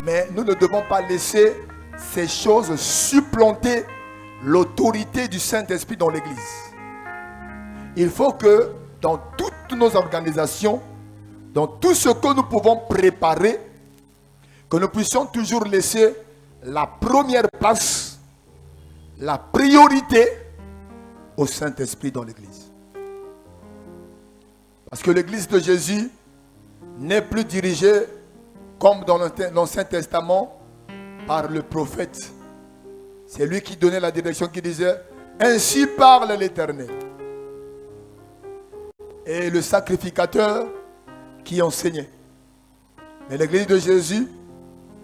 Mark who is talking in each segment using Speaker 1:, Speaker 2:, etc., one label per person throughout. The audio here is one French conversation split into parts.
Speaker 1: Mais nous ne devons pas laisser ces choses supplanter l'autorité du Saint-Esprit dans l'Église. Il faut que dans toutes nos organisations, dans tout ce que nous pouvons préparer, que nous puissions toujours laisser la première place, la priorité au Saint-Esprit dans l'Église. Parce que l'Église de Jésus n'est plus dirigée comme dans l'Ancien Testament par le prophète. C'est lui qui donnait la direction, qui disait « Ainsi parle l'Éternel ». Et le sacrificateur qui enseignait. Mais l'Église de Jésus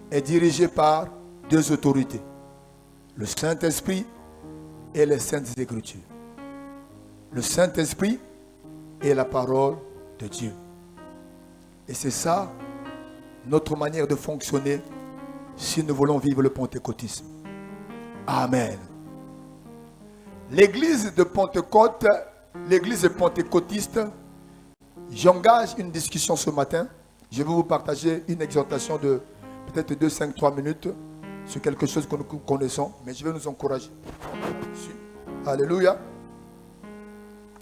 Speaker 1: est dirigée par deux autorités. Le Saint-Esprit et les Saintes Écritures. Le Saint-Esprit et la parole de Dieu. Et c'est ça notre manière de fonctionner si nous voulons vivre le pentecôtisme. Amen. L'église de Pentecôte, l'église pentecôtiste, j'engage une discussion ce matin. Je vais vous partager une exhortation de peut-être 2, 5, 3 minutes sur quelque chose que nous connaissons, mais je vais nous encourager. Alléluia.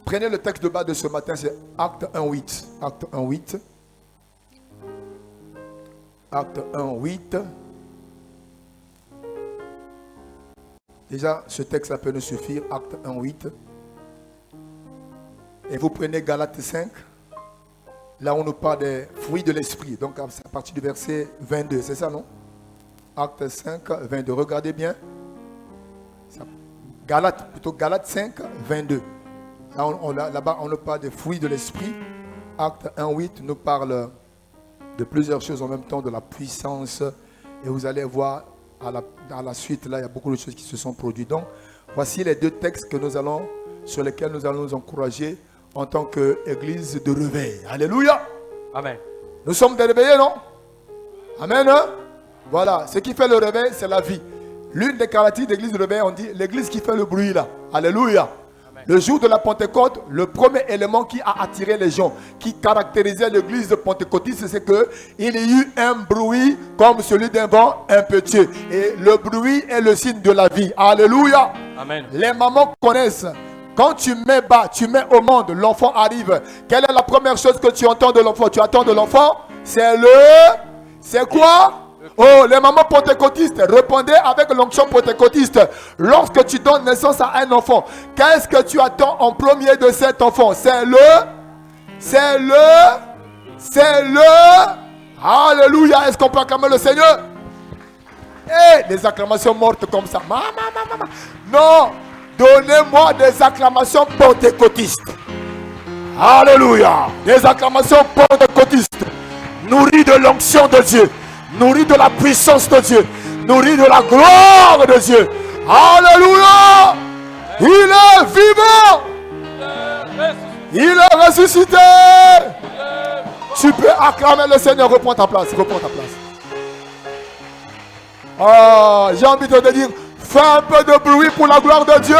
Speaker 1: Prenez le texte de bas de ce matin, c'est Acte 1:8. Acte 1:8. Acte 1:8. Déjà, ce texte peut nous suffire. Acte 1:8. Et vous prenez Galates 5. Là, on nous parle des fruits de l'esprit. Donc, à partir du verset 22. C'est ça, non? Acte 5, 22. Regardez bien. Galates 5, 22. Là-bas, on nous parle des fruits de l'esprit. Acte 1:8 nous parle de plusieurs choses en même temps, de la puissance. Et vous allez voir à la suite, là, il y a beaucoup de choses qui se sont produites. Donc, voici les deux textes sur lesquels nous allons nous encourager en tant qu'église de réveil. Alléluia.
Speaker 2: Amen.
Speaker 1: Nous sommes des réveillés, non? Amen. Hein? Voilà, ce qui fait le réveil, c'est la vie. L'une des caractéristiques de l'église de réveil, on dit l'église qui fait le bruit là. Alléluia. Le jour de la Pentecôte, le premier élément qui a attiré les gens, qui caractérisait l'église de pentecôtiste, c'est qu'il y a eu un bruit comme celui d'un vent impétueux. Et le bruit est le signe de la vie. Alléluia.
Speaker 2: Amen.
Speaker 1: Les mamans connaissent. Quand tu mets bas, tu mets au monde, l'enfant arrive. Quelle est la première chose que tu entends de l'enfant? Tu attends de l'enfant? C'est quoi? Oh, les mamans pentecôtistes, répondez avec l'onction pentecôtiste. Lorsque tu donnes naissance à un enfant, qu'est-ce que tu attends en premier de cet enfant? Alléluia. Est-ce qu'on peut acclamer le Seigneur? Des acclamations mortes comme ça. Non, donnez-moi des acclamations pentecôtistes. Alléluia. Des acclamations pentecôtistes, nourries de l'onction de Dieu, nourri de la puissance de Dieu, nourri de la gloire de Dieu. Alléluia. Il est vivant. Il est ressuscité. Tu peux acclamer le Seigneur. Reprends ta place. Oh, j'ai envie de te dire, fais un peu de bruit pour la gloire de Dieu.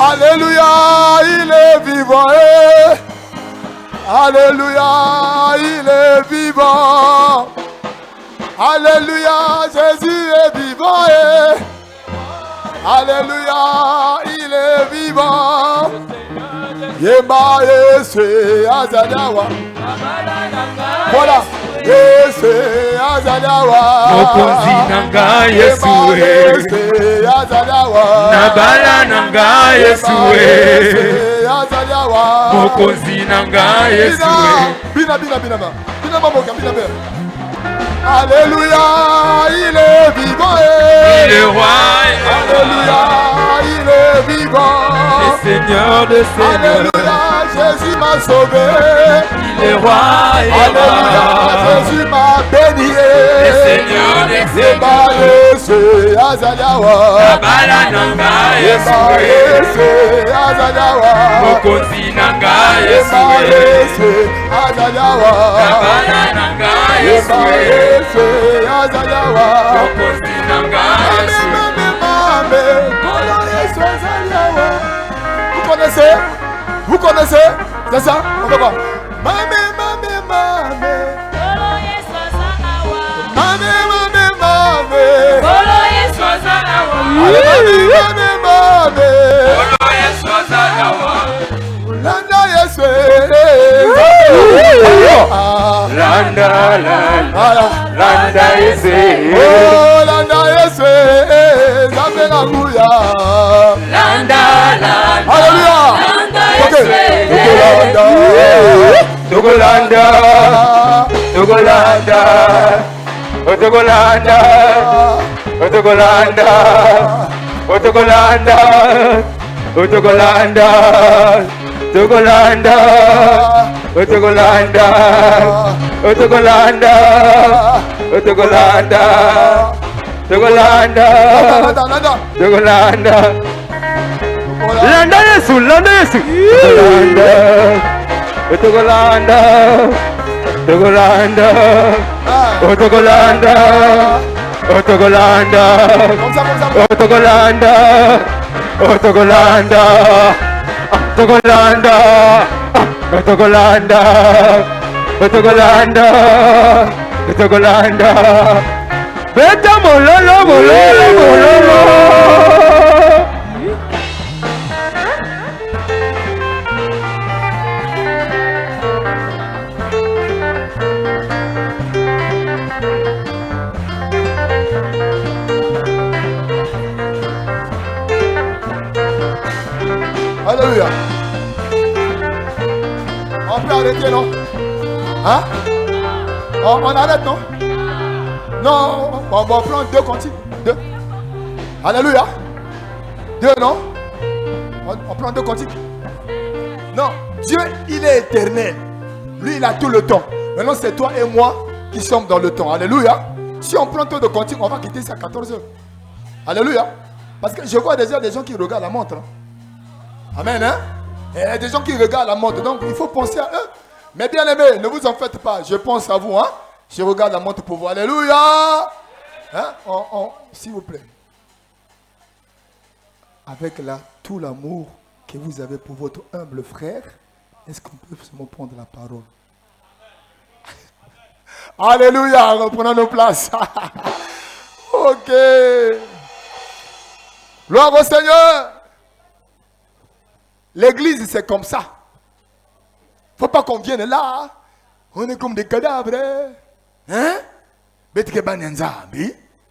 Speaker 1: Alléluia, il est vivant. Alléluia, il est vivant. Alléluia, Jésus est vivant. Alléluia, il est vivant. Yema Yese Azadawa. Voilà. Yese Azadawa.
Speaker 3: Mokonzi nanga Yesue. Nabala nanga Yesue. Mokonzi nanga Yesue.
Speaker 1: Bina. Alléluia, il est vivant.
Speaker 3: Il est roi.
Speaker 1: Alléluia, il est vivant.
Speaker 3: Le Seigneur de Seigneurs.
Speaker 1: Alléluia, Jésus m'a sauvé.
Speaker 3: Il est roi.
Speaker 1: Alléluia, Jésus m'a béni.
Speaker 3: Le Seigneur de Seigneurs. Nabala nanga Yesue. Mokonzi nanga Yesue. Nabala nanga Yesue.
Speaker 1: Vous connaissez C'est ça? On fait quoi? Mame, mame, mame. Mame, mame, mame. Allez, mame, mame, mame. Landa Yesu.
Speaker 3: Landa Yesu.
Speaker 1: Oh, Landa Yesu. Zambe na kuya. Alléluia. Ok.
Speaker 3: Tugolanda. Landa Yesu. Beta mololo.
Speaker 1: Alléluia. On peut arrêter, non? Hein? On arrête, non? Non, on va prendre 2 cantiques. 2. Alléluia. 2, non? On prend 2 cantiques. Non, Dieu, il est éternel. Lui, il a tout le temps. Maintenant, c'est toi et moi qui sommes dans le temps. Alléluia. Si on prend 2 cantiques, on va quitter ça à 14 heures. Alléluia. Parce que je vois déjà des gens qui regardent la montre. Hein? Amen, hein? Il y a des gens qui regardent la montre, donc il faut penser à eux. Mais bien aimés, ne vous en faites pas, je pense à vous, hein? Je regarde la montre pour vous. Alléluia! Hein? S'il vous plaît. Avec tout l'amour que vous avez pour votre humble frère, est-ce qu'on peut seulement prendre la parole? Alléluia! Reprenons nos places. Ok. Gloire au Seigneur. L'église, c'est comme ça. Faut pas qu'on vienne là. On est comme des cadavres. Hein?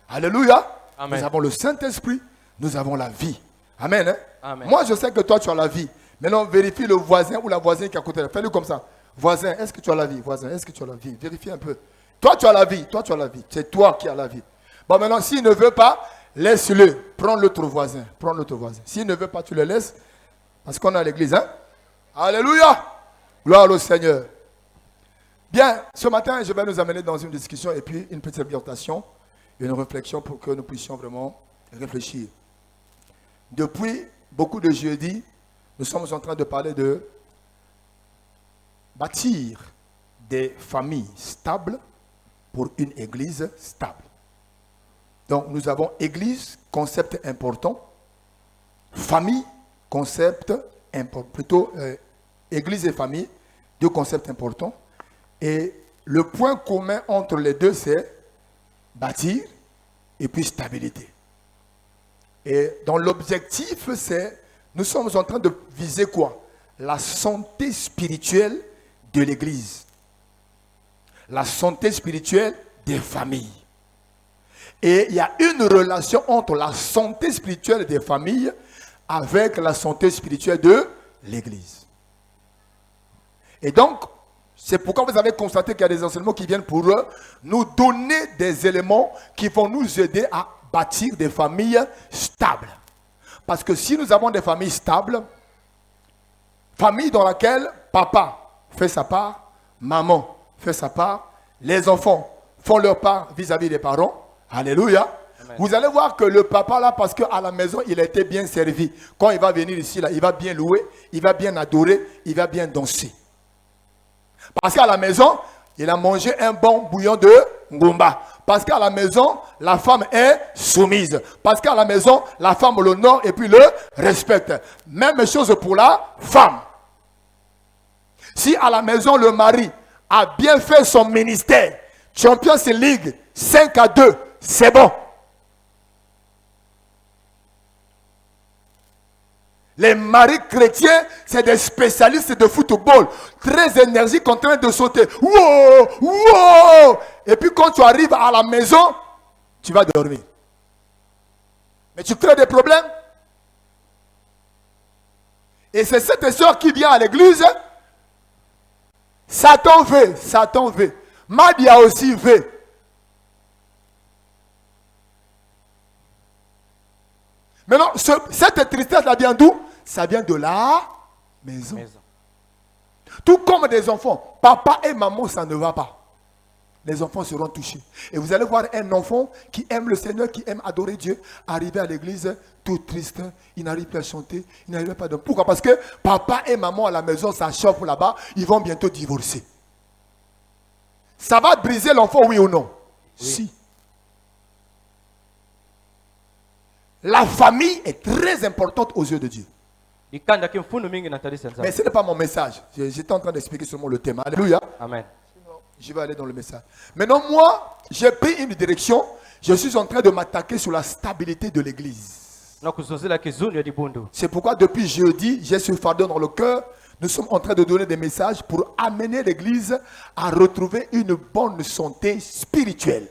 Speaker 1: Alléluia. Amen. Nous avons le Saint-Esprit. Nous avons la vie. Amen. Hein? Amen. Moi, je sais que toi, tu as la vie. Maintenant, vérifie le voisin ou la voisine qui est à côté. Fais-le comme ça. Voisin, est-ce que tu as la vie? Voisin, est-ce que tu as la vie? Vérifie un peu. Toi, tu as la vie. Toi, tu as la vie. C'est toi qui as la vie. Bon, maintenant, s'il ne veut pas, laisse-le. Prends l'autre voisin. Prends l'autre voisin. S'il ne veut pas, tu le laisses. Parce qu'on est à l'église, hein? Alléluia! Gloire au Seigneur. Bien, ce matin, je vais nous amener dans une discussion et puis une petite exhortation, une réflexion pour que nous puissions vraiment réfléchir. Depuis beaucoup de jeudis, nous sommes en train de parler de bâtir des familles stables pour une église stable. Donc, nous avons église, concept important, famille, concept important, plutôt église et famille, 2 concepts importants. Et le point commun entre les deux, c'est bâtir et puis stabilité. Et dans l'objectif, c'est, nous sommes en train de viser quoi? La santé spirituelle de l'église. La santé spirituelle des familles. Et il y a une relation entre la santé spirituelle des familles avec la santé spirituelle de l'église. Et donc, c'est pourquoi vous avez constaté qu'il y a des enseignements qui viennent pour nous donner des éléments qui vont nous aider à bâtir des familles stables. Parce que si nous avons des familles stables, famille dans laquelle papa fait sa part, maman fait sa part, les enfants font leur part vis-à-vis des parents, alléluia. Amen. Vous allez voir que le papa là, parce qu'à la maison, il a été bien servi. Quand il va venir ici, là, il va bien louer, il va bien adorer, il va bien danser. Parce qu'à la maison, il a mangé un bon bouillon de ngomba. Parce qu'à la maison, la femme est soumise. Parce qu'à la maison, la femme l'honore et puis le respecte. Même chose pour la femme. Si à la maison, le mari a bien fait son ministère, Champions League 5-2, c'est bon. Les maris chrétiens, c'est des spécialistes de football, très énergiques, en train de sauter. Wow, wow. Et puis quand tu arrives à la maison, tu vas dormir. Mais tu crées des problèmes. Et c'est cette soeur qui vient à l'église. Satan veut, Satan veut. Madia aussi veut. Maintenant, cette tristesse-là vient d'où? Ça vient de la maison. Tout comme des enfants. Papa et maman, ça ne va pas. Les enfants seront touchés. Et vous allez voir un enfant qui aime le Seigneur, qui aime adorer Dieu, arriver à l'église tout triste. Il n'arrive pas à chanter. Il n'arrive pas à... Pourquoi? Parce que papa et maman à la maison, ça chauffe là-bas. Ils vont bientôt divorcer. Ça va briser l'enfant, oui ou non? Oui. Si. La famille est très importante aux yeux de Dieu. Mais ce n'est pas mon message. J'étais en train d'expliquer seulement le thème. Alléluia.
Speaker 2: Amen.
Speaker 1: Je vais aller dans le message. Maintenant, moi, j'ai pris une direction. Je suis en train de m'attaquer sur la stabilité de l'église. C'est pourquoi depuis jeudi, j'ai ce fardeau dans le cœur. Nous sommes en train de donner des messages pour amener l'église à retrouver une bonne santé spirituelle.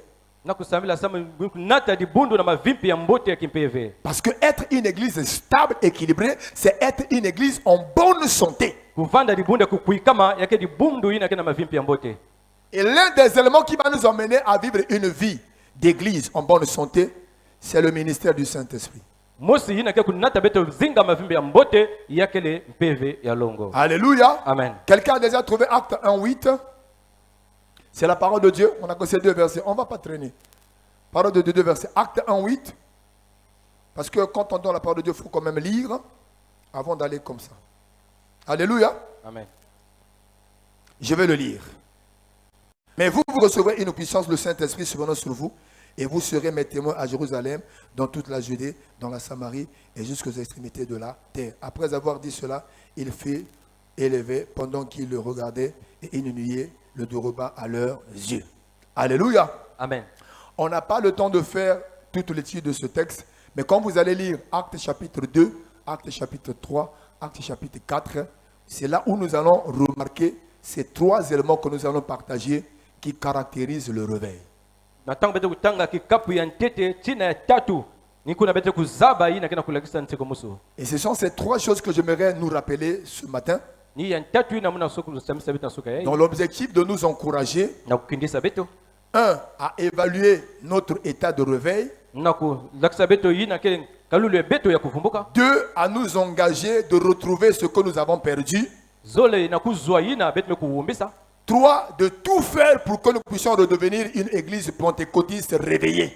Speaker 1: Parce que être une église stable, équilibrée, c'est être une église en bonne santé. Et l'un des éléments qui va nous emmener à vivre une vie d'église en bonne santé, c'est le ministère du Saint-Esprit. Alléluia.
Speaker 2: Amen.
Speaker 1: Quelqu'un a déjà trouvé Acte 1:8? C'est la parole de Dieu. On a que ces deux versets. On ne va pas traîner. Parole de Dieu, deux versets. Acte 1:8. Parce que quand on donne la parole de Dieu, il faut quand même lire avant d'aller comme ça. Alléluia.
Speaker 2: Amen.
Speaker 1: Je vais le lire. Mais vous recevrez une puissance, le Saint-Esprit survenant sur vous, et vous serez mes témoins à Jérusalem, dans toute la Judée, dans la Samarie, et jusqu'aux extrémités de la terre. Après avoir dit cela, il fut élevé pendant qu'il le regardait, et il nuait le dos repas à leurs yeux. Alléluia.
Speaker 2: Amen.
Speaker 1: On n'a pas le temps de faire toute l'étude de ce texte, mais quand vous allez lire Actes chapitre 2, Actes chapitre 3, Actes chapitre 4, c'est là où nous allons remarquer ces trois éléments que nous allons partager qui caractérisent le réveil. Et ce sont ces trois choses que j'aimerais nous rappeler ce matin, dans l'objectif de nous encourager, un, à évaluer notre état de réveil, deux, à nous engager de retrouver ce que nous avons perdu, trois, de tout faire pour que nous puissions redevenir une église pentecôtiste réveillée.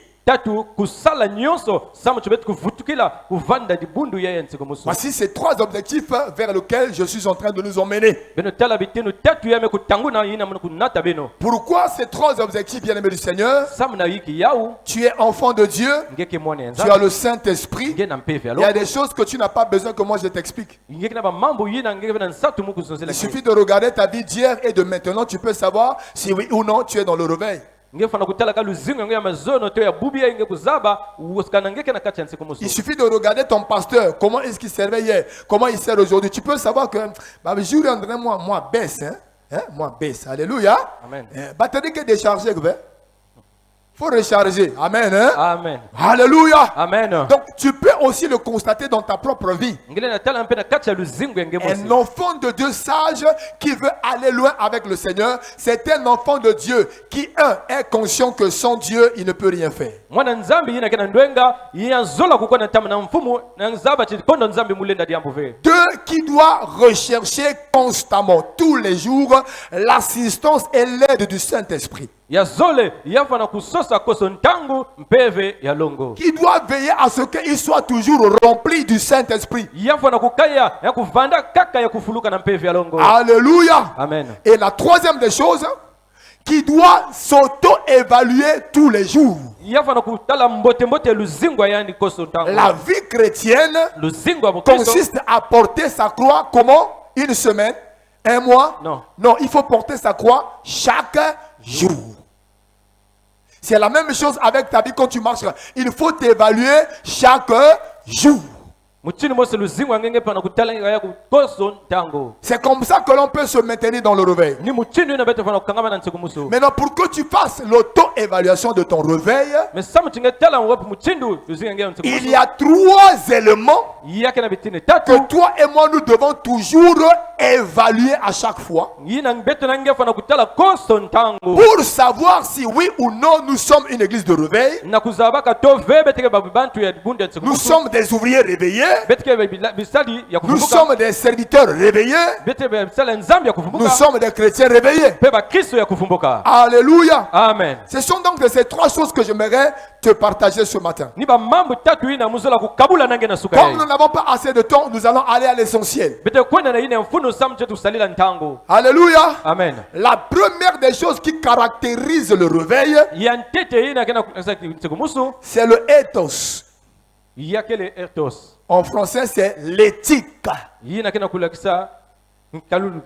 Speaker 1: Voici ces trois objectifs vers lesquels je suis en train de nous emmener. Pourquoi ces trois objectifs, bien-aimés du Seigneur? Tu es enfant de Dieu, tu as le Saint-Esprit. Il y a des choses que tu n'as pas besoin que moi je t'explique. Il suffit de regarder ta vie d'hier et de maintenant, tu peux savoir si oui ou non tu es dans le réveil. Il suffit de regarder ton pasteur, comment est-ce qu'il servait hier, comment il sert aujourd'hui. Tu peux savoir que moi baisse, moi baisse. Alléluia.
Speaker 2: Amen.
Speaker 1: Batterie qui est déchargée, faut recharger. Amen.
Speaker 2: Amen.
Speaker 1: Alléluia.
Speaker 2: Amen.
Speaker 1: Donc tu peux aussi le constater dans ta propre vie. Un enfant de Dieu sage qui veut aller loin avec le Seigneur, c'est un enfant de Dieu qui, un, est conscient que sans Dieu, il ne peut rien faire. Deux, qui doit rechercher constamment, tous les jours, l'assistance et l'aide du Saint-Esprit. Qui doit veiller à ce qu'il soit toujours rempli du Saint-Esprit. Alléluia.
Speaker 2: Amen.
Speaker 1: Et la troisième des choses, qui doit s'auto-évaluer tous les jours. La vie chrétienne consiste à porter sa croix comment? Une semaine, Un mois?
Speaker 2: Non.
Speaker 1: Non, il faut porter sa croix chaque jour. C'est la même chose avec ta vie quand tu marches. Il faut t'évaluer chaque jour.
Speaker 2: Muchini mose luzingo angenge pana kutala ya kukoso ntango.
Speaker 1: C'est comme ça que l'on peut se maintenir dans le réveil.
Speaker 2: Ni muchini na beto fana kukangama na nsekumuso.
Speaker 1: Maintenant, pour que tu fasses l'auto-évaluation de ton réveil,
Speaker 2: Mais ça muchinga tala wapi muchindu luzingo angenge nsekumuso.
Speaker 1: il y a 3 éléments
Speaker 2: Yake na bitine tatu.
Speaker 1: que toi et moi nous devons toujours évaluer à chaque fois
Speaker 2: Yina beto nange fana kutala koso ntango.
Speaker 1: pour savoir si oui ou non nous sommes une église de réveil.
Speaker 2: Na kuzabaka to vebe teke babantu ya bunde
Speaker 1: Nous
Speaker 2: nsekumuso.
Speaker 1: sommes des ouvriers réveillés.
Speaker 2: Bisali ya
Speaker 1: Nous
Speaker 2: kufumbuka.
Speaker 1: sommes des serviteurs réveillés.
Speaker 2: Bete bisala nzambi ya kufumbuka.
Speaker 1: Nous sommes des chrétiens réveillés.
Speaker 2: Peba Kristo ya kufumbuka.
Speaker 1: Alléluia.
Speaker 2: Amen.
Speaker 1: Ce sont donc de ces 3 choses que j'aimerais te partager ce matin.
Speaker 2: Ni ba mambo tatu ina muzola kukabula nange na suka.
Speaker 1: Comme nous n'avons pas assez de temps, nous allons aller à l'essentiel.
Speaker 2: Bete kwenda na ine mfuno samche tusalila ntango.
Speaker 1: Alléluia.
Speaker 2: Amen.
Speaker 1: La première des choses qui caractérise le réveil,
Speaker 2: Yantete ina kena nsekumuso.
Speaker 1: c'est le ethos.
Speaker 2: Yakele ertos.
Speaker 1: En français, c'est l'éthique.
Speaker 2: Yina kena kulakisa nkalulu.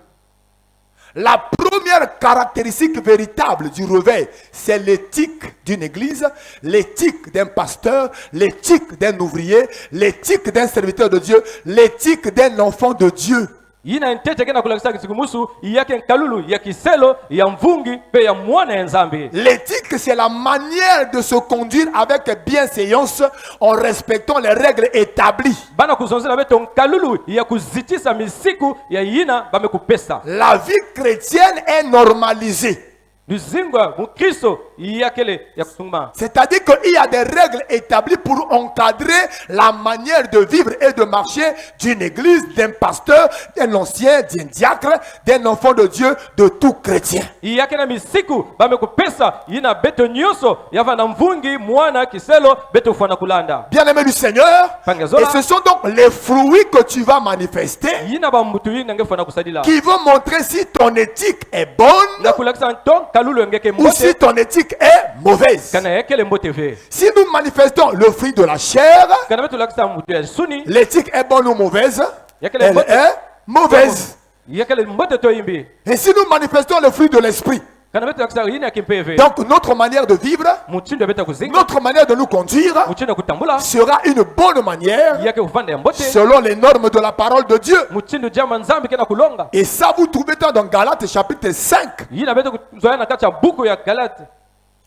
Speaker 1: La première caractéristique véritable du réveil, c'est l'éthique d'une église, l'éthique d'un pasteur, l'éthique d'un ouvrier, l'éthique d'un serviteur de Dieu, l'éthique d'un enfant de Dieu.
Speaker 2: Yina ntete kena kulakisa kisukumusu yake nkalulu ya kiselo ya mvungi pe ya mwana ya nzambi.
Speaker 1: L'éthique, c'est la manière de se conduire avec bienséance en respectant les règles établies.
Speaker 2: Bana kuzonzela beto nkalulu ya kuzitisa misiku ya yina bamekupesa.
Speaker 1: La vie chrétienne est normalisée.
Speaker 2: Luzingwa mukristo yakele ya kusungma.
Speaker 1: C'est-à-dire qu'il y a des règles établies pour encadrer la manière de vivre et de marcher d'une église, d'un pasteur, d'un ancien, d'un diacre, d'un enfant de Dieu, de tout chrétien.
Speaker 2: Yakena misiku bamekupesa yina beto nyoso yava na mvungi mwana kiselo beto fana kulanda.
Speaker 1: Bien-aimé du Seigneur, et ce sont donc les fruits que tu vas manifester
Speaker 2: Yina bambutu yina nge fana kusadila.
Speaker 1: qui vont montrer si ton éthique est bonne
Speaker 2: Na kulakisa nton kalulu ngeke
Speaker 1: ou si
Speaker 2: mbote
Speaker 1: ton éthique est mauvaise.
Speaker 2: kana yakele mbote ve.
Speaker 1: Si nous manifestons le fruit de la chair,
Speaker 2: Kana beto lakisa mbutu ya suni
Speaker 1: l'éthique est bonne ou mauvaise,
Speaker 2: yakele
Speaker 1: elle
Speaker 2: mbote.
Speaker 1: est mauvaise.
Speaker 2: Yakele mbote to yimbi.
Speaker 1: Et si nous manifestons le fruit de l'esprit,
Speaker 2: Kana beto lakisa yina kimpeve.
Speaker 1: donc notre manière de vivre,
Speaker 2: Mutindo beto kuzinga.
Speaker 1: notre manière de nous conduire
Speaker 2: Mutindo kutambula.
Speaker 1: sera une bonne manière
Speaker 2: Yake ufanda ya mbote.
Speaker 1: selon les normes de la parole de Dieu.
Speaker 2: Mutindo jama nzambi kena kulonga.
Speaker 1: Et ça, vous trouvez ça dans Galates chapitre 5.
Speaker 2: Yina beto kuzoya na kacha buku ya Galate.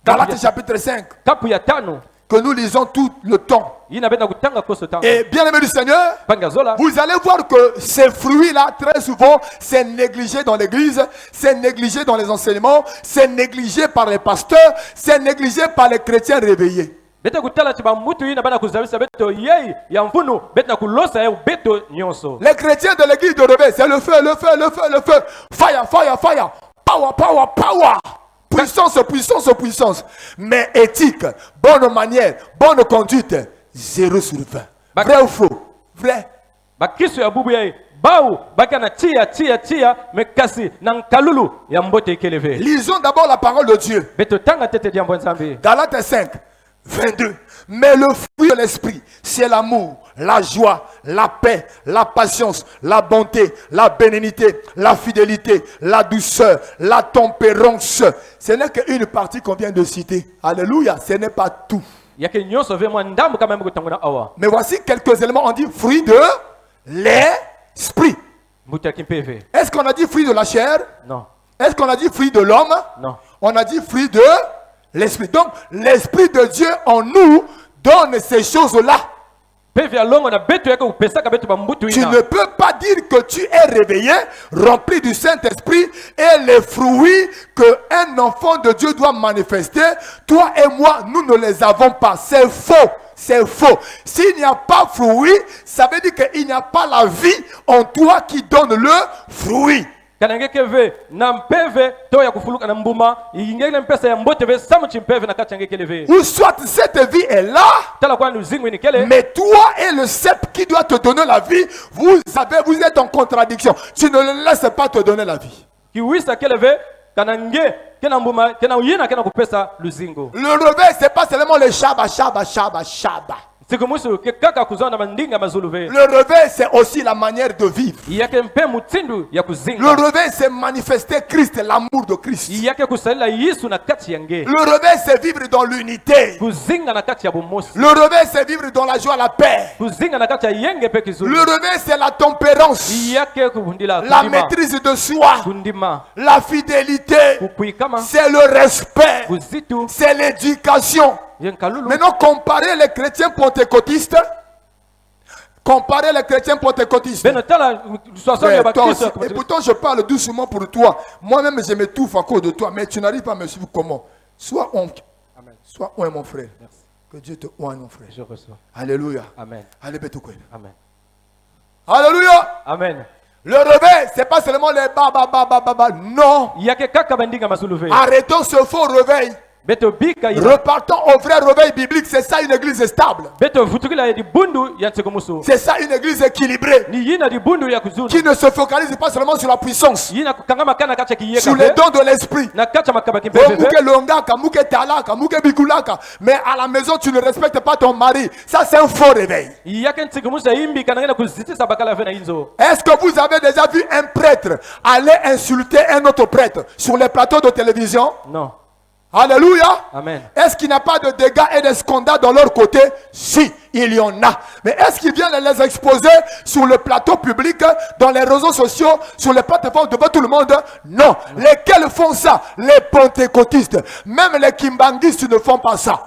Speaker 1: Galates chapitre 5,
Speaker 2: Kapu ya tano.
Speaker 1: que nous lisons tout le temps.
Speaker 2: Yina beto kutanga koso tango.
Speaker 1: Et bien aimé du Seigneur,
Speaker 2: Pangazola.
Speaker 1: vous allez voir que ces fruits-là, très souvent, c'est négligé dans l'église, c'est négligé dans les enseignements, c'est négligé par les pasteurs, c'est négligé par les chrétiens réveillés.
Speaker 2: Bete kutala chiba mutu yina bana kuzabisa beto yei ya mfunu beta kulosa ya beto nyonso.
Speaker 1: Les chrétiens de l'église de réveil, c'est le feu, le feu, le feu, le feu. Fire, fire, fire. Power, power, power. Puissance, puissance, puissance. Mais éthique, bonne manière, bonne conduite, 0 sur 20. Vrai ou faux? Vrai.
Speaker 2: Bakristo ya bubu yei bau baka na tia mekasi na nkalulu ya mbote ikeleve.
Speaker 1: Lisons d'abord la parole de Dieu.
Speaker 2: Beto tanga tete diambo nzambi.
Speaker 1: Galates 5, 22. Mais le fruit de l'esprit, c'est l'amour, la joie, la paix, la patience, la bonté, la bénignité, la fidélité, la douceur, la tempérance. Ce n'est qu'une partie qu'on vient de citer. Alléluia, ce n'est pas tout.
Speaker 2: Yake nyonso ve mwa ndambu kama mko tangona awa.
Speaker 1: Mais voici quelques éléments. On dit fruit de l'esprit.
Speaker 2: Mbuta kimpeve.
Speaker 1: Est-ce qu'on a dit fruit de la chair?
Speaker 2: Non.
Speaker 1: Est-ce qu'on a dit fruit de l'homme?
Speaker 2: Non.
Speaker 1: On a dit fruit de l'esprit. Donc, l'esprit de Dieu en nous donne ces choses-là.
Speaker 2: Peve ya longo na beto yake upesa ka beto ba mbutu
Speaker 1: Tu
Speaker 2: ina.
Speaker 1: ne peux pas dire que tu es réveillé, rempli du Saint-Esprit et les fruits qu'un enfant de Dieu doit manifester. Toi et moi, nous ne les avons pas. C'est faux. C'est faux. S'il n'y a pas fruit, ça veut dire qu'il n'y a pas la vie en toi qui donne le fruit.
Speaker 2: Kanange keve na mpeve to ya kufuluka na mbuma ingene mpesa ya mbote ve samu chimpeve na kachange keleve.
Speaker 1: Ou soit cette vie est là,
Speaker 2: Tala kwa nuzingwe ni kele.
Speaker 1: mais toi et le cep qui doit te donner la vie, vous êtes en contradiction. Tu ne le laisses pas te donner la vie.
Speaker 2: Kiwisa keleve kanange kena mbuma kena uyina kena kupesa luzingo.
Speaker 1: Le réveil, c'est pas seulement le shaba, shaba, shaba, shaba.
Speaker 2: siku musu ke kaka kuzana mandinga mazuluve
Speaker 1: Le réveil, c'est aussi la manière de vivre.
Speaker 2: yake mpe mutsindu ya
Speaker 1: Le
Speaker 2: kuzinga
Speaker 1: réveil, c'est manifester Christ, l'amour de Christ.
Speaker 2: yake kusalila Yesu na kati yange
Speaker 1: Le réveil, c'est vivre dans l'unité.
Speaker 2: kuzinga na kati ya bomosi
Speaker 1: Le réveil, c'est vivre dans la joie, la paix.
Speaker 2: kuzinga na kati ya yenge pe kizulu
Speaker 1: Le réveil, c'est la tempérance,
Speaker 2: yake kubundila
Speaker 1: la
Speaker 2: kundima
Speaker 1: maîtrise de soi,
Speaker 2: kundima
Speaker 1: la fidélité,
Speaker 2: kukuikama
Speaker 1: c'est le respect,
Speaker 2: kuzitu
Speaker 1: c'est l'éducation.
Speaker 2: yenkalulu
Speaker 1: Maintenant, comparez les chrétiens pentecôtistes. Comparez les chrétiens pentecôtistes.
Speaker 2: beno tala soissons ya
Speaker 1: Ouais, toi aussi.
Speaker 2: bakristo
Speaker 1: Et pourtant, je parle doucement pour toi. Moi-même, je m'étouffe à cause de toi. Mais tu n'arrives pas à me suivre comment? Sois on.
Speaker 2: Amen.
Speaker 1: Sois on, mon frère.
Speaker 2: Merci.
Speaker 1: Que Dieu te oint, mon frère.
Speaker 2: Je reçois.
Speaker 1: Alléluia.
Speaker 2: Amen.
Speaker 1: Allez, Betoukouen.
Speaker 2: Amen.
Speaker 1: Alléluia.
Speaker 2: Amen.
Speaker 1: Le réveil, c'est pas seulement les ba. Non.
Speaker 2: yake kaka bandinga mazuluve
Speaker 1: Arrêtons ce faux réveil.
Speaker 2: beto bika ina
Speaker 1: Repartons au vrai réveil biblique. C'est ça une église stable.
Speaker 2: beto vutukila ya di bundu ya ntseko musu
Speaker 1: C'est ça une église équilibrée.
Speaker 2: ni yina di bundu ya kuzulu
Speaker 1: Qui ne se focalise pas seulement sur la puissance.
Speaker 2: yina kukangama kana kacha kiyeka
Speaker 1: Sur les dons de l'esprit.
Speaker 2: na kacha makaba
Speaker 1: Oh,
Speaker 2: kimpeve
Speaker 1: mouke longaka, mouke talaka, mouke bikulaka. Mais à la maison, tu ne respectes pas ton mari. Ça, c'est un faux réveil.
Speaker 2: yake ntseko musu imbi kana ngena kuzitisa bakala vena inzo
Speaker 1: Est-ce que vous avez déjà vu un prêtre aller insulter un autre prêtre sur les plateaux de télévision?
Speaker 2: non
Speaker 1: Alléluia.
Speaker 2: amen
Speaker 1: Est-ce qu'il n'y a pas de dégâts et de scandales dans leur côté? Si, il y en a. Mais est-ce qu'ils viennent les exposer sur le plateau public, dans les réseaux sociaux, sur les plateformes devant tout le monde? Non. Lesquels font ça? Les pentecôtistes. Même les kimbanguistes ne font pas ça.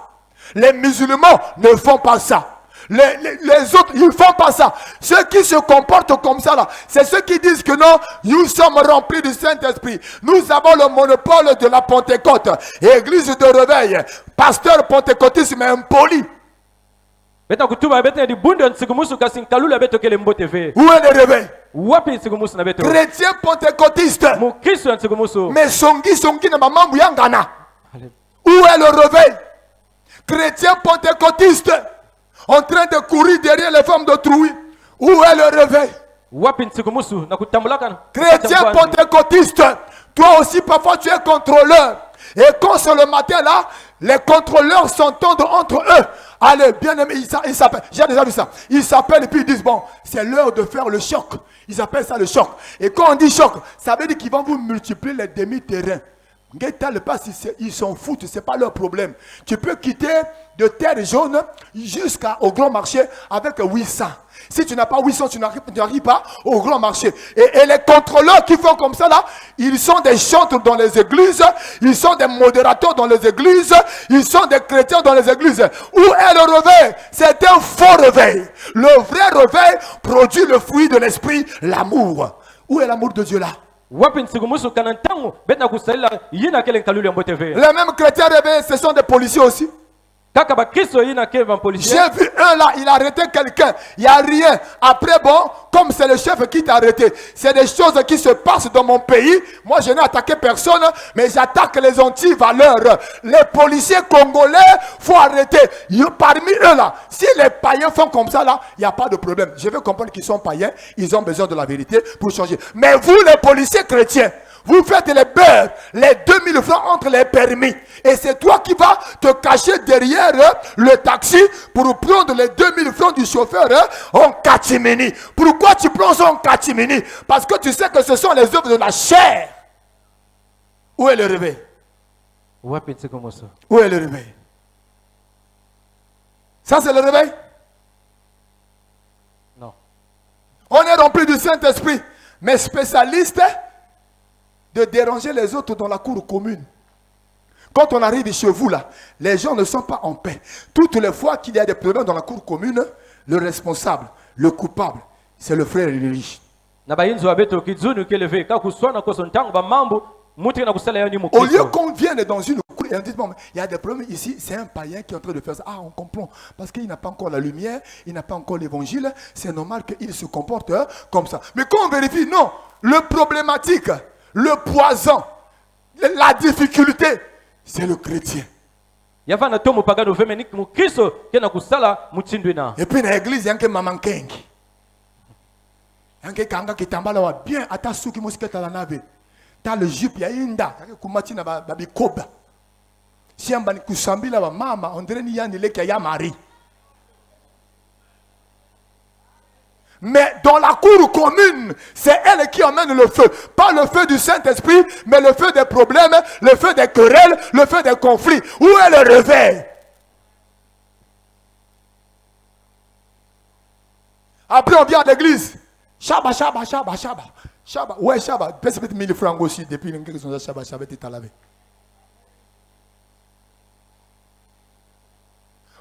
Speaker 1: Les musulmans ne font pas ça. Les autres, ils ne font pas ça. Ceux qui se comportent comme ça, là, c'est ceux qui disent que non, nous sommes remplis du Saint-Esprit. Nous avons le monopole de la Pentecôte. Église de réveil. Pasteur pentecôtiste, mais impoli.
Speaker 2: beta kutuba beta di bundu ya ntseko musu kasi nkalulu ya beto kele mbote ve
Speaker 1: Où est le réveil?
Speaker 2: wapi ntseko musu na beto
Speaker 1: Chrétien pentecôtiste.
Speaker 2: mukristo ya ntseko musu
Speaker 1: Mais songi na mamambu yangana. Où est le réveil? Chrétien pentecôtiste. En train de courir derrière les femmes d'autrui. Où est le réveil?
Speaker 2: wapi ntseko musu na kutambulaka
Speaker 1: Chrétien pentecôtiste, toi aussi parfois tu es contrôleur. Et quand c'est le matin là, les contrôleurs s'entendent entre eux. Allez, bien aimé, ils s'appellent, j'ai déjà vu ça. Ils s'appellent et puis ils disent, bon, c'est l'heure de faire le choc. Ils appellent ça le choc. Et quand on dit choc, ça veut dire qu'ils vont vous multiplier les demi-terrains. Ils s'en foutent, c'est pas leur problème. Tu peux quitter de terre jaune jusqu'au grand marché avec 800. Si tu n'as pas 800, tu n'arrives pas au grand marché. Et les contrôleurs qui font comme ça là, ils sont des chantres dans les églises, ils sont des modérateurs dans les églises, ils sont des chrétiens dans les églises. Où est le réveil? C'est un faux réveil. Le vrai réveil produit le fruit de l'esprit, l'amour. Où est l'amour de Dieu là?
Speaker 2: wapi ntseko musu kana ntango beta kusalila yina kele nkalulu ya mbote ve
Speaker 1: Les mêmes chrétiens réveillés, ce sont des policiers aussi.
Speaker 2: kaka bakristo yina ke van policier
Speaker 1: J'ai vu un là, il a arrêté quelqu'un. Il n'y a rien. Après, bon, comme c'est le chef qui t'a arrêté, c'est des choses qui se passent dans mon pays. Moi, je n'ai attaqué personne, mais j'attaque les anti-valeurs. Les policiers congolais, faut arrêter. Parmi eux là, si les païens font comme ça là, il n'y a pas de problème. Je veux comprendre qu'ils sont païens, ils ont besoin de la vérité pour changer. Mais vous, les policiers chrétiens, vous faites les beurres, les 2000 francs entre les permis. Et c'est toi qui vas te cacher derrière le taxi pour prendre les 2000 francs du chauffeur en catimini. Pourquoi tu prends ça en catimini? Parce que tu sais que ce sont les œuvres de la chair. Où est le réveil?
Speaker 2: wapi ntseko musu
Speaker 1: Où est le réveil? Ça c'est le réveil?
Speaker 2: non
Speaker 1: On est rempli du Saint-Esprit, mais spécialiste de déranger les autres dans la cour commune. Quand on arrive chez vous là, les gens ne sont pas en paix. Toutes les fois qu'il y a des problèmes dans la cour commune, le responsable, le coupable, c'est le frère riche.
Speaker 2: na bayinzi wa beto kizunu kele ve ka kuswana koso ntango ba mambo muti na kusala yani
Speaker 1: Au lieu
Speaker 2: mukristo
Speaker 1: qu'on vienne dans une cour et on dit, bon, il y a des problèmes ici, c'est un païen qui est en train de faire ça. Ah, on comprend. Parce qu'il n'a pas encore la lumière, il n'a pas encore l'évangile, c'est normal qu'il se comporte comme ça. Mais quand on vérifie, non, le problématique, le poison, la difficulté, c'est le chrétien.
Speaker 2: yava na tomo pagano veme ni mukristo kena kusala mutindwe na
Speaker 1: Et puis dans l'église, il y a un maman kengi. Il y a un kanga qui t'emballa bien, à ta souki mosquette à la nave. T'as le jupe, il y a une da, il y a kumati na babi koba. Si on bani kusambi la mama, on dirait ni yandi le qui a mari. Mais dans la cour commune, c'est elle qui emmène le feu. Pas le feu du Saint-Esprit, mais le feu des problèmes, le feu des querelles, le feu des conflits. Où est le réveil? Après, on vient à l'église. Shabbat, Shabbat, Shabbat, Shabbat. Shabbat. Ouais, Shabbat. Peut-être 1000 francs aussi depuis que sont Shabbat, Shabbat est à laver.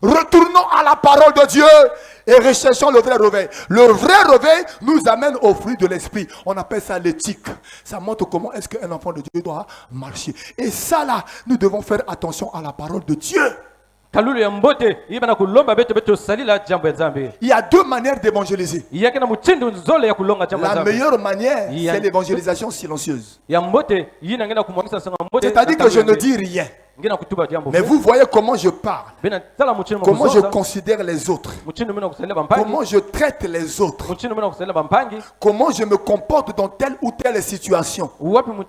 Speaker 1: Retournons à la parole de Dieu et recherchons le vrai réveil. Le vrai réveil nous amène au fruit de l'esprit. On appelle ça l'éthique. Ça montre comment est-ce qu'un enfant de Dieu doit marcher. Et ça là, nous devons faire attention à la parole de Dieu. Il y a deux manières d'évangéliser. La meilleure manière, c'est l'évangélisation silencieuse. C'est-à-dire que je ne dis rien. Mais vous voyez comment je parle, comment je considère les autres, comment je traite les autres, comment je me comporte dans telle ou telle situation. Vous-même,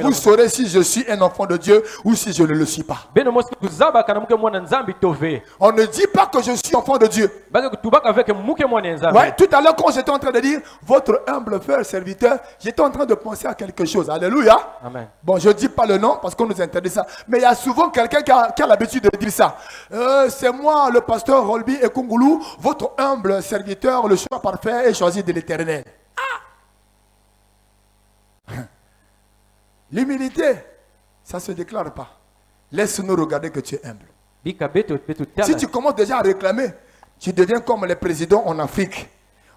Speaker 1: vous saurez si je suis un enfant de Dieu ou si je ne le suis pas. On ne dit pas que je suis enfant de Dieu. Ouais, tout à l'heure, quand j'étais en train de dire votre humble frère serviteur, j'étais en train de penser à quelque chose. Alléluia. Amen. Bon, je ne dis pas le nom parce qu'on nous interdit ça. Mais il y a souvent quelqu'un qui a l'habitude de dire ça. C'est moi, le pasteur Rolby et Kungoulou, votre humble serviteur, le choix parfait et choisi de l'Éternel. Ah! L'humilité, ça ne se déclare pas. Laisse-nous regarder que tu es humble. Si tu commences déjà à réclamer, tu deviens comme les présidents en Afrique.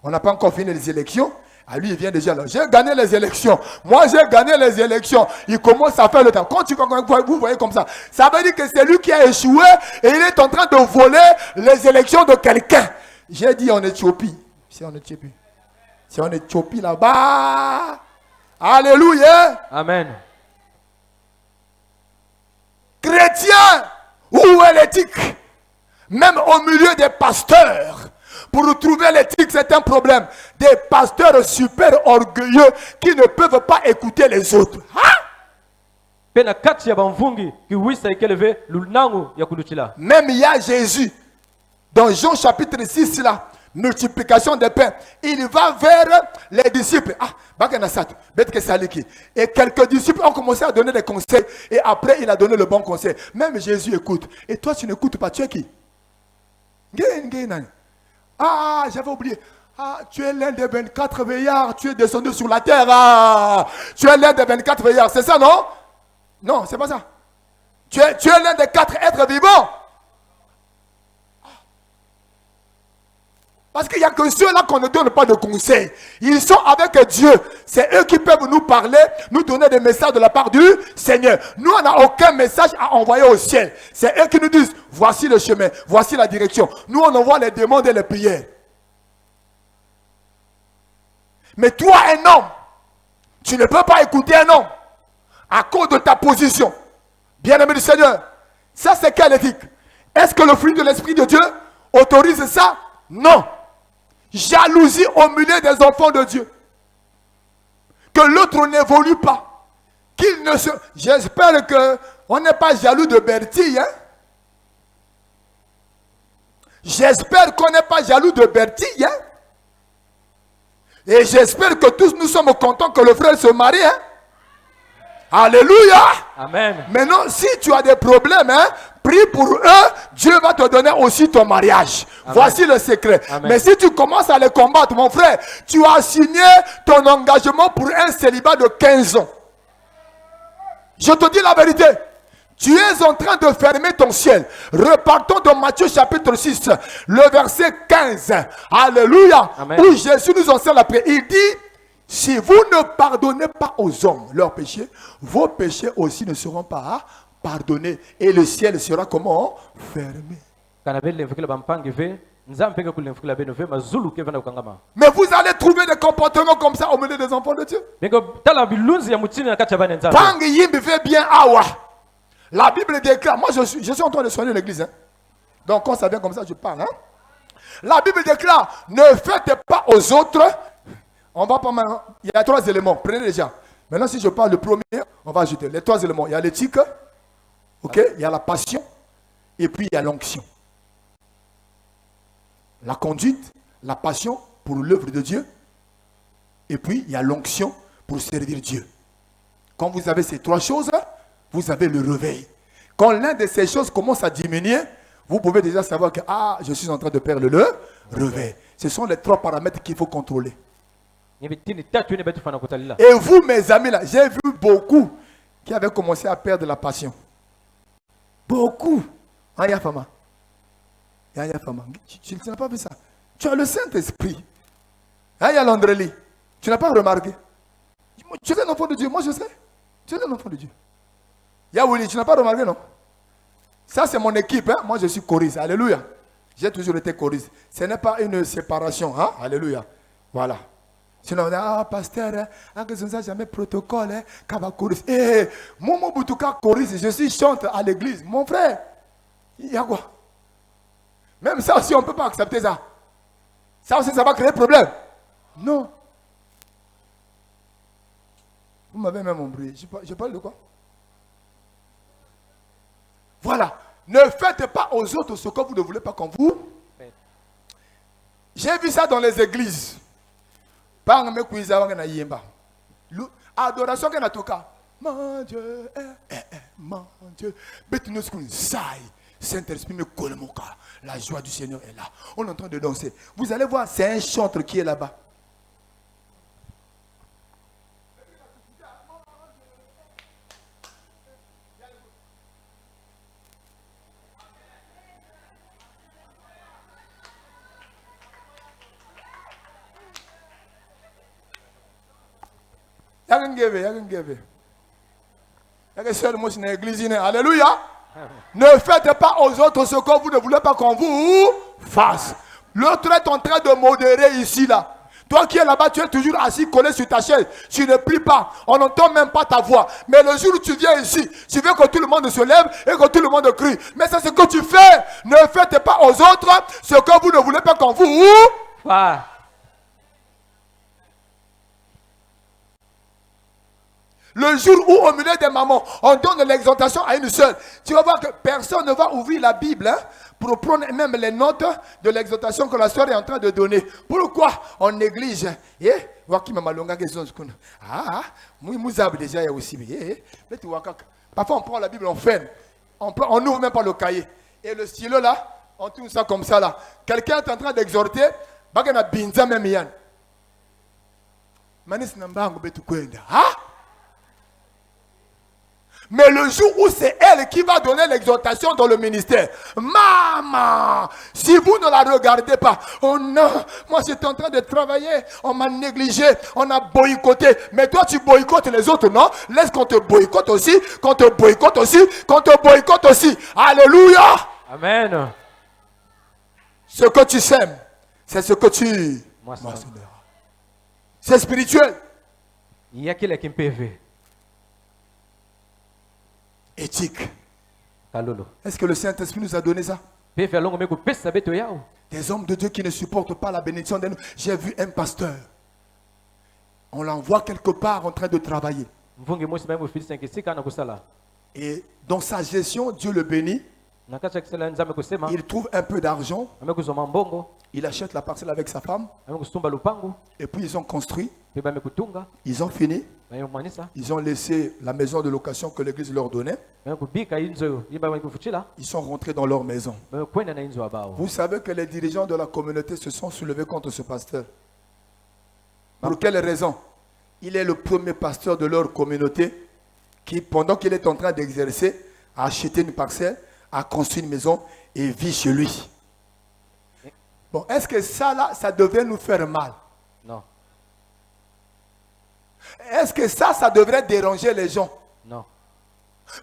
Speaker 1: On n'a pas encore fini les élections. Ah, lui, il vient déjà là. J'ai gagné les élections. Moi, j'ai gagné les élections. Il commence à faire le temps. Quand vous voyez comme ça, ça veut dire que c'est lui qui a échoué et il est en train de voler les élections de quelqu'un. J'ai dit en Éthiopie. C'est en Éthiopie. C'est en Éthiopie là-bas. Alléluia. Amen. Chrétien, où est l'éthique? Même au milieu des pasteurs. Pour trouver l'éthique, c'est un problème. Des pasteurs super orgueilleux qui ne peuvent pas écouter les autres. Même il y a Jésus, dans Jean chapitre 6, là, multiplication des pains. Il va vers les disciples. Et quelques disciples ont commencé à donner des conseils. Et après, il a donné le bon conseil. Même Jésus écoute. Et toi, tu n'écoutes pas. Tu es qui? Ah, j'avais oublié. Ah, tu es l'un des 24 veillards. Tu es descendu sur la terre. Ah, tu es l'un des 24 veillards. C'est ça, non? Non, c'est pas ça. Tu es l'un des 4 êtres vivants. Parce qu'il n'y a que ceux-là qu'on ne donne pas de conseils. Ils sont avec Dieu. C'est eux qui peuvent nous parler, nous donner des messages de la part du Seigneur. Nous, on n'a aucun message à envoyer au ciel. C'est eux qui nous disent, voici le chemin, voici la direction. Nous, on envoie les demandes et les prières. Mais toi, un homme, tu ne peux pas écouter un homme à cause de ta position. Bien-aimé du Seigneur, ça c'est quelle éthique? Est-ce que le fruit de l'Esprit de Dieu autorise ça? Non. Jalousie au milieu des enfants de Dieu. Que l'autre n'évolue pas. Qu'il ne se... J'espère qu'on n'est pas jaloux de Bertie. Hein? J'espère qu'on n'est pas jaloux de Bertie. Hein? Et j'espère que tous nous sommes contents que le frère se marie. Hein? Alléluia. Amen. Maintenant, si tu as des problèmes, hein, prie pour eux, Dieu va te donner aussi ton mariage. Amen. Voici le secret. Amen. Mais si tu commences à les combattre, mon frère, tu as signé ton engagement pour un célibat de 15 ans. Je te dis la vérité. Tu es en train de fermer ton ciel. Repartons de Matthieu chapitre 6, le verset 15. Alléluia. Amen. Où Jésus nous enseigne la prière. Il dit, si vous ne pardonnez pas aux hommes leurs péchés, vos péchés aussi ne seront pas pardonnés. Et le ciel sera comment? Fermé. Mais vous allez trouver des comportements comme ça au milieu des enfants de Dieu. Pang yimbi fait bien awa. La Bible déclare, moi je suis en train de soigner l'église. Hein? Donc quand ça vient comme ça, je parle. Hein? La Bible déclare, ne faites pas aux autres. On va pas mal. Il y a 3 éléments. Prenez déjà. Maintenant, si je parle le premier, on va ajouter les 3 éléments. Il y a l'éthique, ok, il y a la passion, et puis il y a l'onction. La conduite, la passion pour l'œuvre de Dieu. Et puis, il y a l'onction pour servir Dieu. Quand vous avez ces trois choses, vous avez le réveil. Quand l'un de ces choses commence à diminuer, vous pouvez déjà savoir que je suis en train de perdre le réveil. Ce sont les trois paramètres qu'il faut contrôler. Et vous, mes amis, là, j'ai vu beaucoup qui avaient commencé à perdre la passion. Beaucoup. Tu n'as pas vu ça. Tu as le Saint-Esprit. Il y a l'Andrélie. Tu n'as pas remarqué. Tu es un enfant de Dieu. Moi, je sais. Tu es un enfant de Dieu. Willy, tu n'as pas remarqué, non? Ça, c'est mon équipe. Hein? Moi, je suis choriste. Alléluia. J'ai toujours été choriste. Ce n'est pas une séparation. Hein? Alléluia. Voilà. Sinon, on dit, pasteur, que je n'ai jamais protocole. Choriste. Momo Boutouka, choriste. Je suis chante à l'église. Mon frère, il y a quoi? Même ça aussi, on ne peut pas accepter ça. Ça aussi, ça va créer problème. Non. Vous m'avez même embrouillé. Je parle de quoi? Voilà. Ne faites pas aux autres ce que vous ne voulez pas qu'on vous. J'ai vu ça dans les églises. Adoration que n'a mon Dieu, mon Dieu. Saint-Esprit me colle mon cœur. La joie du Seigneur est là. On est en train de danser. Vous allez voir, c'est un chantre qui est là-bas. Alléluia. Ne faites pas aux autres ce que vous ne voulez pas qu'on vous fasse. L'autre est en train de modérer ici, là. Toi qui es là-bas, tu es toujours assis, collé sur ta chaise. Tu ne pries pas. On n'entend même pas ta voix. Mais le jour où tu viens ici, tu veux que tout le monde se lève et que tout le monde crie. Mais c'est ce que tu fais. Ne faites pas aux autres ce que vous ne voulez pas qu'on vous fasse. Le jour où au milieu des mamans, on donne l'exhortation à une seule, tu vas voir que personne ne va ouvrir la Bible pour prendre même les notes de l'exhortation que la soeur est en train de donner. Pourquoi on néglige? Parfois on prend la Bible, on ferme. On n'ouvre même pas le cahier. Et le stylo là, on tourne ça comme ça là. Quelqu'un est en train d'exhorter. Mais le jour où c'est elle qui va donner l'exhortation dans le ministère, maman, si vous ne la regardez pas, oh non, moi j'étais en train de travailler, on m'a négligé, on a boycotté, mais toi tu boycottes les autres, non? Laisse qu'on te boycotte aussi, qu'on te boycotte aussi, qu'on te boycotte aussi. Alléluia.
Speaker 2: Amen.
Speaker 1: Ce que tu sèmes, c'est ce que tu moissonneras. C'est spirituel.
Speaker 2: Il y a qui me peut.
Speaker 1: Éthique. Est-ce que le Saint-Esprit nous a donné ça? Des hommes de Dieu qui ne supportent pas la bénédiction de nous. J'ai vu un pasteur. On l'envoie quelque part en train de travailler. Et dans sa gestion, Dieu le bénit. Il trouve un peu d'argent. Il achète la parcelle avec sa femme. Et puis ils ont construit. Ils ont fini. Ils ont laissé la maison de location que l'église leur donnait. Ils sont rentrés dans leur maison. Vous savez que les dirigeants de la communauté se sont soulevés contre ce pasteur. Pour quelle raison? Il est le premier pasteur de leur communauté qui, pendant qu'il est en train d'exercer, a acheté une parcelle, a construit une maison et vit chez lui. Bon, est-ce que ça là, ça devrait nous faire mal?
Speaker 2: Non.
Speaker 1: Est-ce que ça devrait déranger les gens?
Speaker 2: Non.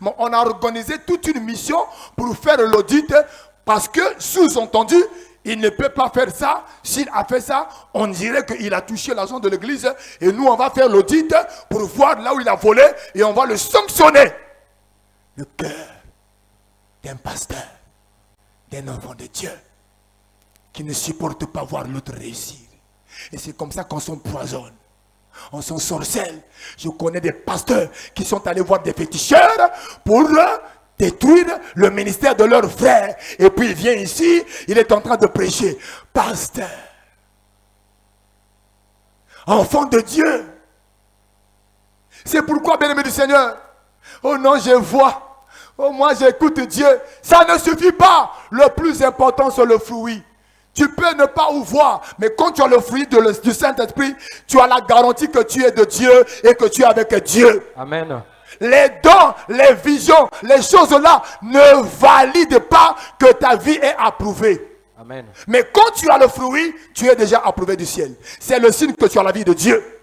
Speaker 1: Bon, on a organisé toute une mission pour faire l'audit parce que, sous-entendu, il ne peut pas faire ça. S'il a fait ça, on dirait qu'il a touché l'argent de l'église et nous, on va faire l'audit pour voir là où il a volé et on va le sanctionner. Le cœur d'un pasteur, d'un enfant de Dieu qui ne supporte pas voir l'autre réussir. Et c'est comme ça qu'on s'empoisonne. On s'ensorcelle. Je connais des pasteurs qui sont allés voir des féticheurs pour détruire le ministère de leur frère. Et puis il vient ici, il est en train de prêcher. Pasteur, enfant de Dieu. C'est pourquoi, bien-aimé du Seigneur, oh non, je vois, oh moi j'écoute Dieu. Ça ne suffit pas. Le plus important, c'est le fruit. Tu peux ne pas ou voir, mais quand tu as le fruit du Saint-Esprit, tu as la garantie que tu es de Dieu et que tu es avec Dieu.
Speaker 2: Amen.
Speaker 1: Les dons, les visions, les choses-là ne valident pas que ta vie est approuvée.
Speaker 2: Amen.
Speaker 1: Mais quand tu as le fruit, tu es déjà approuvé du ciel. C'est le signe que tu as la vie de Dieu.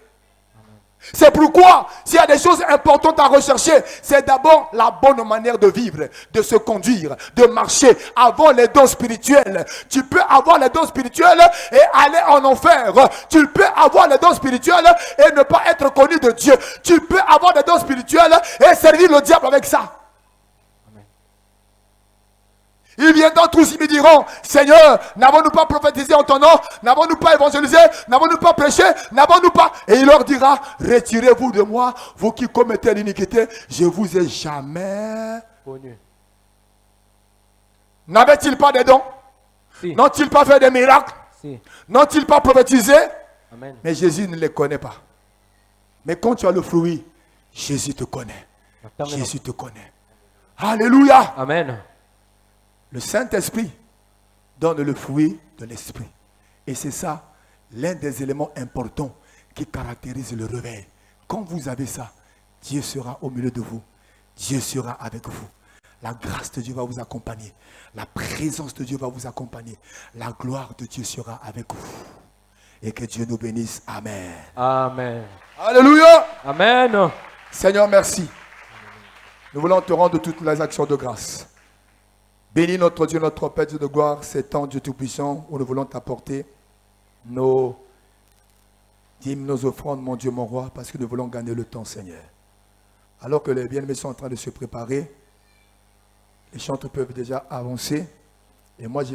Speaker 1: C'est pourquoi, s'il y a des choses importantes à rechercher, c'est d'abord la bonne manière de vivre, de se conduire, de marcher avant les dons spirituels. Tu peux avoir les dons spirituels et aller en enfer. Tu peux avoir les dons spirituels et ne pas être connu de Dieu. Tu peux avoir des dons spirituels et servir le diable avec ça. Ils viendront tous, ils me diront, Seigneur, n'avons-nous pas prophétisé en ton nom? N'avons-nous pas évangélisé? N'avons-nous pas prêché? N'avons-nous pas? Et il leur dira, retirez-vous de moi, vous qui commettez l'iniquité, je vous ai jamais
Speaker 2: Connu.
Speaker 1: N'avait-il pas des dons?
Speaker 2: Si.
Speaker 1: N'ont-ils pas fait des miracles?
Speaker 2: Si.
Speaker 1: N'ont-ils pas prophétisé?
Speaker 2: Amen.
Speaker 1: Mais Jésus ne les connaît pas. Mais quand tu as le fruit, Jésus te connaît. Jésus te connaît. Alléluia.
Speaker 2: Amen.
Speaker 1: Le Saint-Esprit donne le fruit de l'Esprit. Et c'est ça, l'un des éléments importants qui caractérise le réveil. Quand vous avez ça, Dieu sera au milieu de vous. Dieu sera avec vous. La grâce de Dieu va vous accompagner. La présence de Dieu va vous accompagner. La gloire de Dieu sera avec vous. Et que Dieu nous bénisse. Amen.
Speaker 2: Amen.
Speaker 1: Alléluia.
Speaker 2: Amen.
Speaker 1: Seigneur, merci. Nous voulons te rendre toutes les actions de grâce. Bénis notre Dieu, notre Père, Dieu de gloire, ces temps, Dieu Tout-Puissant, où nous voulons t'apporter nos dîmes, nos offrandes, mon Dieu, mon roi, parce que nous voulons gagner le temps, Seigneur. Alors que les bien-aimés sont en train de se préparer, les chantres peuvent déjà avancer. Et moi,